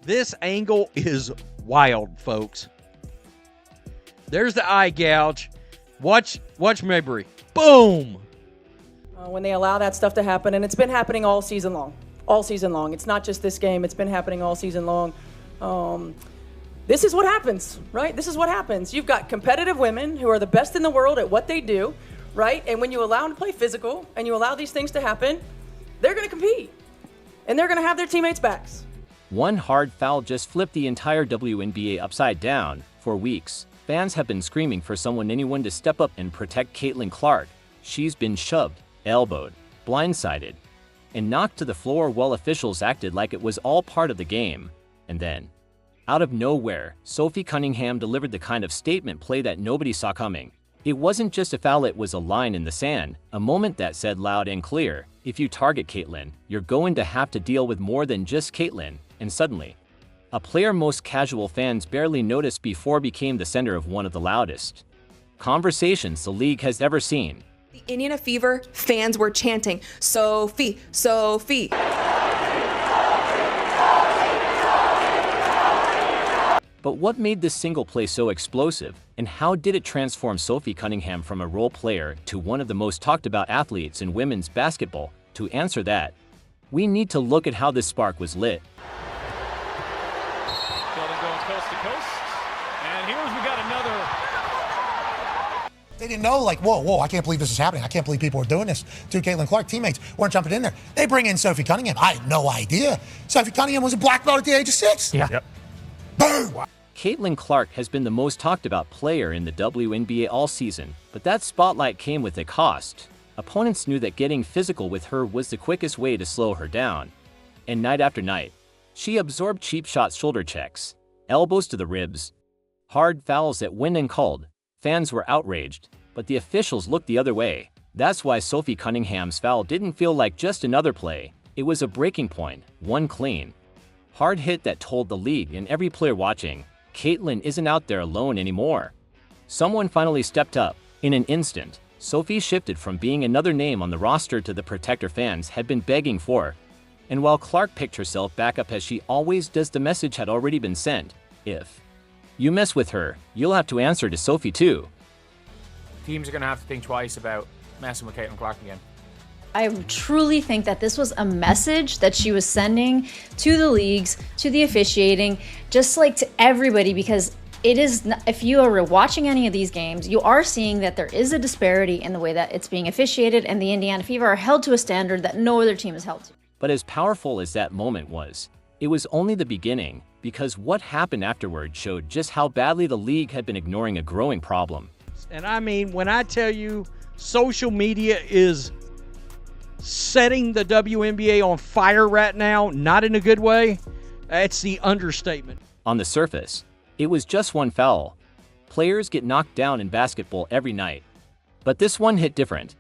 This angle is wild, folks. There's the eye gouge. Watch Mabry. Boom! When they allow that stuff to happen, and it's been happening all season long. All season long. It's not just this game. It's been happening all season long. This is what happens, right? This is what happens. You've got competitive women who are the best in the world at what they do, right? And when you allow them to play physical and you allow these things to happen, they're going to compete. And they're going to have their teammates' backs. One hard foul just flipped the entire WNBA upside down. For weeks, fans have been screaming for anyone to step up and protect Caitlin Clark. She's been shoved, elbowed, blindsided, and knocked to the floor while officials acted like it was all part of the game. And then, out of nowhere, Sophie Cunningham delivered the kind of statement play that nobody saw coming. It wasn't just a foul, it was a line in the sand, a moment that said loud and clear, if you target Caitlin, you're going to have to deal with more than just Caitlin. And suddenly, a player most casual fans barely noticed before became the center of one of the loudest conversations the league has ever seen. The Indiana Fever fans were chanting, "Sophie, Sophie." But what made this single play so explosive, and how did it transform Sophie Cunningham from a role player to one of the most talked about athletes in women's basketball? To answer that, we need to look at how this spark was lit. Going coast to coast, and we got another. They didn't know, like, whoa, I can't believe this is happening. I can't believe people are doing this to Caitlin Clark. Teammates weren't jumping in there. They bring in Sophie Cunningham. I had no idea. Sophie Cunningham was a black belt at the age of 6. Yeah. Yep. Boom! Caitlin Clark has been the most talked about player in the WNBA all season, but that spotlight came with a cost. Opponents knew that getting physical with her was the quickest way to slow her down. And night after night, she absorbed cheap shots, shoulder checks, elbows to the ribs, hard fouls that went uncalled. Fans were outraged, but the officials looked the other way. That's why Sophie Cunningham's foul didn't feel like just another play. It was a breaking point, one clean, hard hit that told the league and every player watching, Caitlin isn't out there alone anymore. Someone finally stepped up. In an instant, Sophie shifted from being another name on the roster to the protector fans had been begging for. And while Clark picked herself back up as she always does, the message had already been sent. If you mess with her, you'll have to answer to Sophie too. Teams are going to have to think twice about messing with Caitlin Clark again. I truly think that this was a message that she was sending to the leagues, to the officiating, just like to everybody, because it is, if you are watching any of these games, you are seeing that there is a disparity in the way that it's being officiated, and the Indiana Fever are held to a standard that no other team is held to. But as powerful as that moment was, it was only the beginning, because what happened afterward showed just how badly the league had been ignoring a growing problem. And I mean, when I tell you social media is setting the WNBA on fire right now, not in a good way, that's the understatement. On the surface, it was just one foul. Players get knocked down in basketball every night. But this one hit different.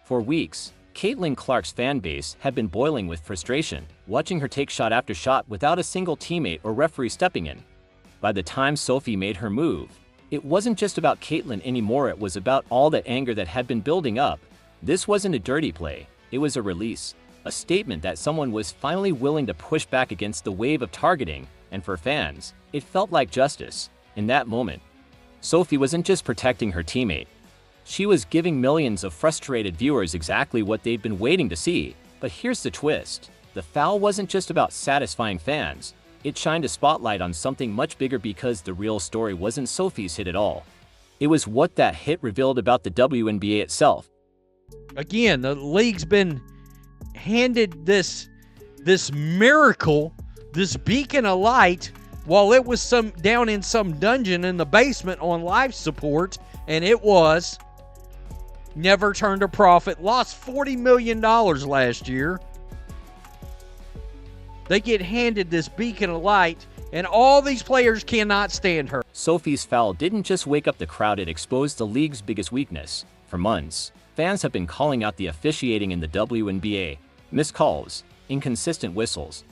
For weeks, Caitlin Clark's fan base had been boiling with frustration, watching her take shot after shot without a single teammate or referee stepping in. By the time Sophie made her move, it wasn't just about Caitlin anymore, it was about all that anger that had been building up. This wasn't a dirty play. It was a release, a statement that someone was finally willing to push back against the wave of targeting, and for fans, it felt like justice. In that moment, Sophie wasn't just protecting her teammate. She was giving millions of frustrated viewers exactly what they'd been waiting to see. But here's the twist. The foul wasn't just about satisfying fans. It shined a spotlight on something much bigger, because the real story wasn't Sophie's hit at all. It was what that hit revealed about the WNBA itself. Again, the league's been handed this miracle, this beacon of light, while it was down in some dungeon in the basement on life support, and it was never turned a profit, lost $40 million last year. They get handed this beacon of light, and all these players cannot stand her. Sophie's foul didn't just wake up the crowd, it exposed the league's biggest weakness. For months, fans have been calling out the officiating in the WNBA, missed calls, inconsistent whistles,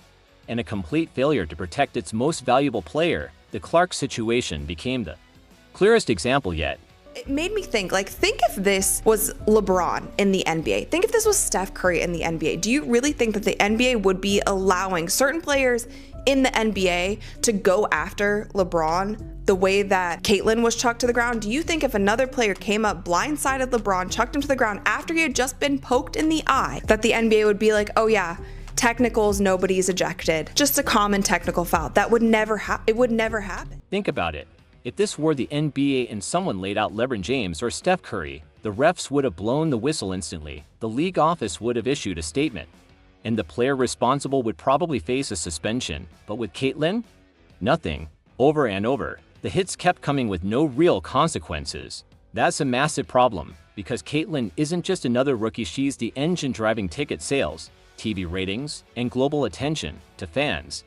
and a complete failure to protect its most valuable player. The Clark situation became the clearest example yet. It made me think if this was LeBron in the NBA, think if this was Steph Curry in the NBA, do you really think that the NBA would be allowing certain players in the NBA to go after LeBron the way that Caitlyn was chucked to the ground? Do you think if another player came up, blindsided LeBron, chucked him to the ground after he had just been poked in the eye, that the NBA would be like, oh yeah, technicals, nobody's ejected, just a common technical foul? That would never it would never happen. Think about it. If this were the NBA and someone laid out LeBron James or Steph Curry, the refs would have blown the whistle instantly, the league office would have issued a statement, and the player responsible would probably face a suspension. But with Caitlyn, nothing. Over and over, the hits kept coming with no real consequences. That's a massive problem, because Caitlyn isn't just another rookie, she's the engine driving ticket sales, TV ratings, and global attention to fans.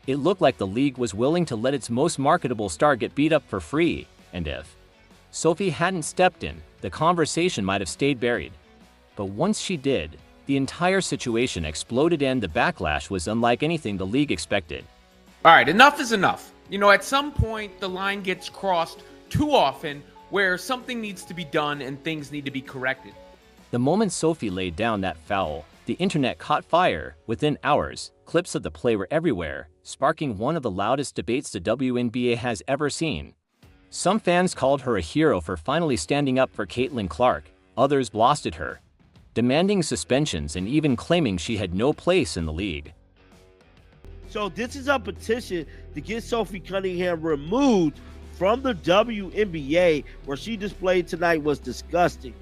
It looked like the league was willing to let its most marketable star get beat up for free, and if Sophie hadn't stepped in, the conversation might have stayed buried. But once she did, the entire situation exploded and the backlash was unlike anything the league expected. All right, enough is enough. You know, at some point, the line gets crossed too often where something needs to be done and things need to be corrected. The moment Sophie laid down that foul, the internet caught fire. Within hours, clips of the play were everywhere, sparking one of the loudest debates the WNBA has ever seen. Some fans called her a hero for finally standing up for Caitlyn Clark, others blasted her, demanding suspensions and even claiming she had no place in the league. So this is a petition to get Sophie Cunningham removed from the WNBA. Where she displayed tonight was disgusting.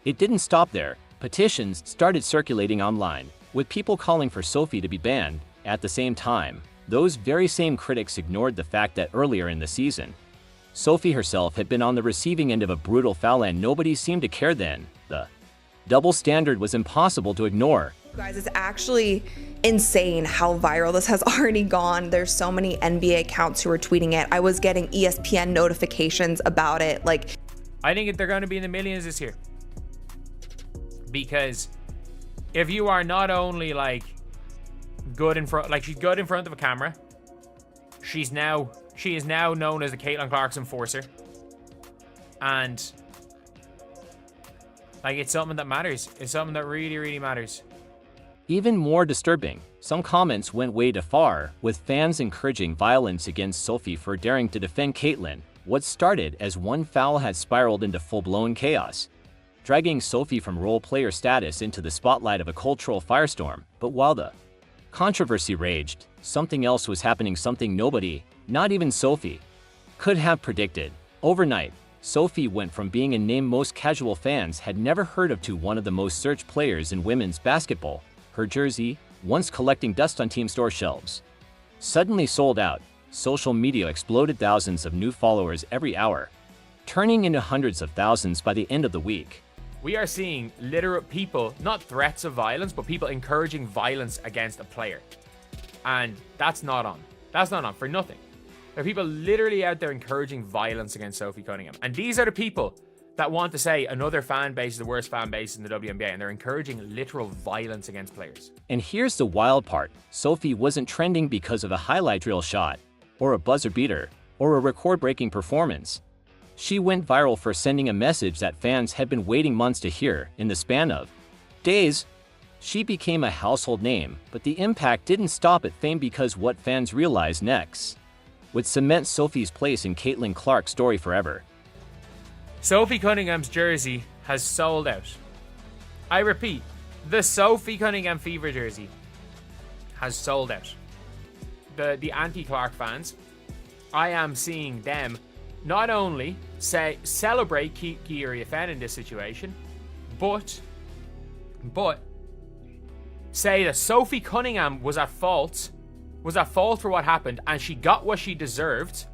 It didn't stop there. Petitions started circulating online, with people calling for Sophie to be banned. At the same time, those very same critics ignored the fact that earlier in the season, Sophie herself had been on the receiving end of a brutal foul and nobody seemed to care then. The double standard was impossible to ignore. Guys, it's actually insane how viral this has already gone. There's so many NBA accounts who are tweeting it. I was getting ESPN notifications about it. Like, I think they're going to be in the millions this year. Because if you are not only like good in front, like she's good in front of a camera, she is now known as the Caitlyn Clark's enforcer, and like it's something that matters. It's something that really, really matters. Even more disturbing, some comments went way too far, with fans encouraging violence against Sophie for daring to defend Caitlyn. What started as one foul had spiraled into full-blown chaos, dragging Sophie from role player status into the spotlight of a cultural firestorm. But while the controversy raged, something else was happening, something nobody, not even Sophie, could have predicted. Overnight, Sophie went from being a name most casual fans had never heard of to one of the most searched players in women's basketball. Her jersey, once collecting dust on team store shelves, suddenly sold out. Social media exploded, thousands of new followers every hour, turning into hundreds of thousands by the end of the week. We are seeing literal people, not threats of violence, but people encouraging violence against a player. And that's not on. That's not on for nothing. There are people literally out there encouraging violence against Sophie Cunningham. And these are the people that want to say another fan base is the worst fan base in the WNBA, and they're encouraging literal violence against players. And here's the wild part. Sophie wasn't trending because of a highlight reel shot, or a buzzer beater, or a record-breaking performance. She went viral for sending a message that fans had been waiting months to hear. In the span of days, she became a household name, but the impact didn't stop at fame, because what fans realized next would cement Sophie's place in Caitlyn Clark's story forever. Sophie Cunningham's jersey has sold out. I repeat, the Sophie Cunningham Fever jersey has sold out. The anti-Clark fans, I am seeing them not only celebrate Kyrie Fan in this situation, but say that Sophie Cunningham was at fault for what happened, and she got what she deserved,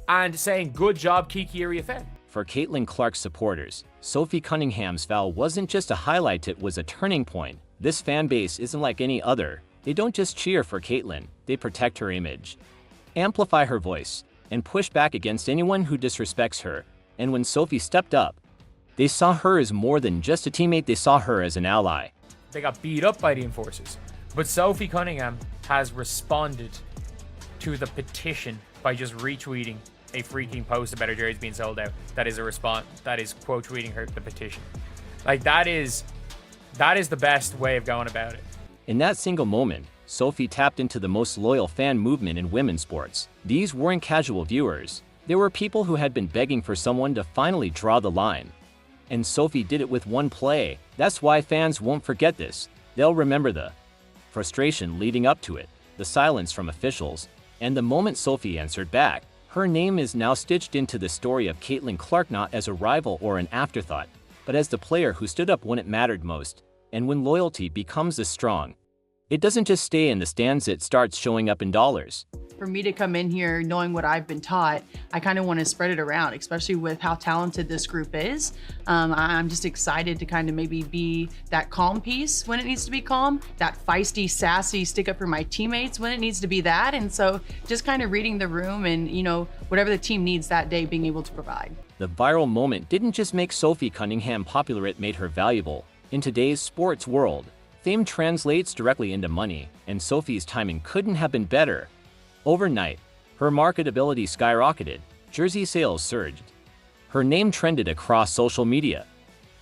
and saying good job Kyrie Fan. For Caitlyn Clark's supporters, Sophie Cunningham's foul wasn't just a highlight, it was a turning point. This fan base isn't like any other. They don't just cheer for Caitlyn, they protect her image, amplify her voice, and push back against anyone who disrespects her. And when Sophie stepped up, they saw her as more than just a teammate, they saw her as an ally. They got beat up by the enforcers, but Sophie Cunningham has responded to the petition by just retweeting a freaking post about her jersey being sold out. That is a response. That is quote tweeting the petition. Like that is the best way of going about it. In that single moment, Sophie tapped into the most loyal fan movement in women's sports. These weren't casual viewers. They were people who had been begging for someone to finally draw the line. And Sophie did it with one play. That's why fans won't forget this. They'll remember the frustration leading up to it, the silence from officials, and the moment Sophie answered back. Her name is now stitched into the story of Caitlin Clark, not as a rival or an afterthought, but as the player who stood up when it mattered most. And when loyalty becomes this strong, it doesn't just stay in the stands, it starts showing up in dollars. For me to come in here knowing what I've been taught, I kind of want to spread it around, especially with how talented this group is. I'm just excited to kind of maybe be that calm piece when it needs to be calm, that feisty, sassy, stick up for my teammates when it needs to be that. And so just kind of reading the room and, whatever the team needs that day, being able to provide. The viral moment didn't just make Sophie Cunningham popular, it made her valuable. In today's sports world, fame translates directly into money, and Sophie's timing couldn't have been better. Overnight, her marketability skyrocketed, jersey sales surged. Her name trended across social media,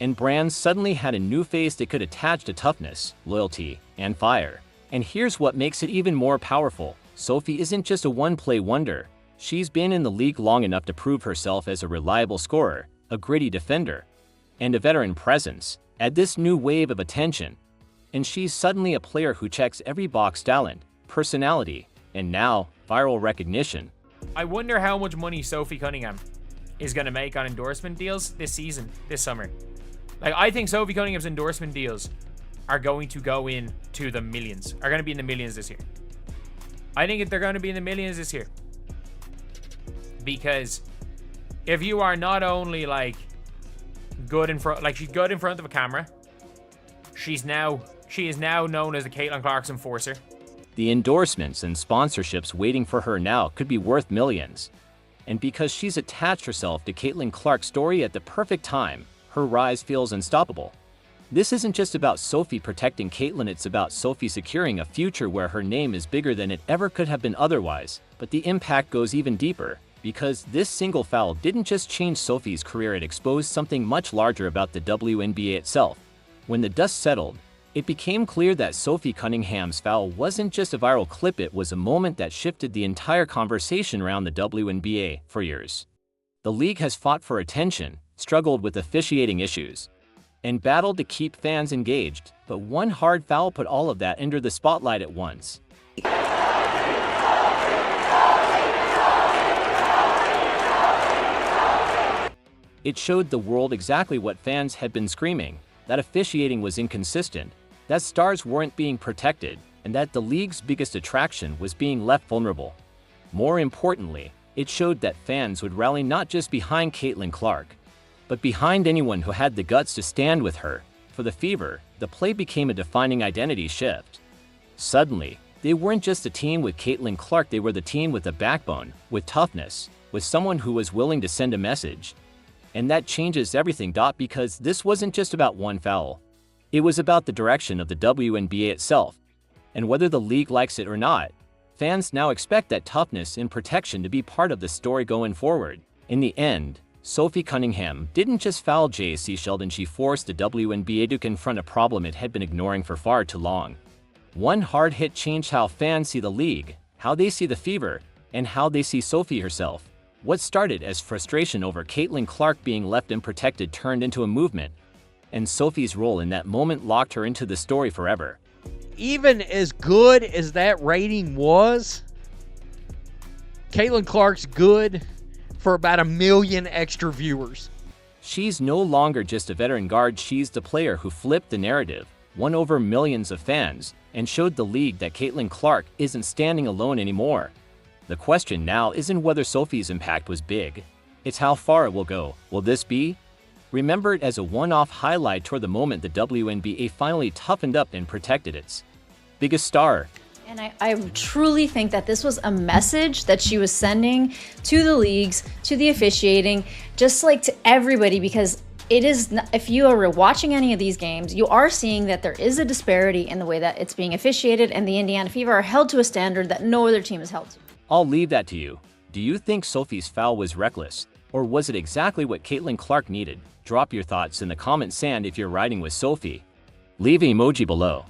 and brands suddenly had a new face they could attach to toughness, loyalty, and fire. And here's what makes it even more powerful. Sophie isn't just a one-play wonder. She's been in the league long enough to prove herself as a reliable scorer, a gritty defender, and a veteran presence. Add this new wave of attention, and she's suddenly a player who checks every box: talent, personality, and now, viral recognition. I wonder how much money Sophie Cunningham is going to make on endorsement deals this season, this summer. I think Sophie Cunningham's endorsement deals are going to go into the millions, are going to be in the millions this year. I think they're going to be in the millions this year. Because if you are not only good in front, she's good in front of a camera, she is now known as the Caitlin Clark's enforcer. The endorsements and sponsorships waiting for her now could be worth millions. And because she's attached herself to Caitlin Clark's story at the perfect time, her rise feels unstoppable. This isn't just about Sophie protecting Caitlin, it's about Sophie securing a future where her name is bigger than it ever could have been otherwise. But the impact goes even deeper, because this single foul didn't just change Sophie's career, it exposed something much larger about the WNBA itself. When the dust settled, it became clear that Sophie Cunningham's foul wasn't just a viral clip, it was a moment that shifted the entire conversation around the WNBA for years. The league has fought for attention, struggled with officiating issues, and battled to keep fans engaged, but one hard foul put all of that under the spotlight at once. It showed the world exactly what fans had been screaming, that officiating was inconsistent, that stars weren't being protected, and that the league's biggest attraction was being left vulnerable. More importantly, it showed that fans would rally not just behind Caitlin Clark, but behind anyone who had the guts to stand with her. For the Fever, the play became a defining identity shift. Suddenly, they weren't just a team with Caitlin Clark, they were the team with a backbone, with toughness, with someone who was willing to send a message. And that changes everything, because this wasn't just about one foul. It was about the direction of the WNBA itself. And whether the league likes it or not, fans now expect that toughness and protection to be part of the story going forward. In the end, Sophie Cunningham didn't just foul J.C. Sheldon, she forced the WNBA to confront a problem it had been ignoring for far too long. One hard hit changed how fans see the league, how they see the Fever, and how they see Sophie herself. What started as frustration over Caitlin Clark being left unprotected turned into a movement, and Sophie's role in that moment locked her into the story forever. Even as good as that rating was, Caitlin Clark's good for about 1 million extra viewers. She's no longer just a veteran guard, she's the player who flipped the narrative, won over millions of fans, and showed the league that Caitlin Clark isn't standing alone anymore. The question now isn't whether Sophie's impact was big, it's how far it will go. Will this be remembered as a one-off highlight toward the moment the WNBA finally toughened up and protected its biggest star? And I truly think that this was a message that she was sending to the leagues, to the officiating, just to everybody, because it is, if you are watching any of these games, you are seeing that there is a disparity in the way that it's being officiated, and the Indiana Fever are held to a standard that no other team is held to. I'll leave that to you. Do you think Sophie's foul was reckless, or was it exactly what Caitlin Clark needed? Drop your thoughts in the comments, and if you're riding with Sophie, leave an emoji below.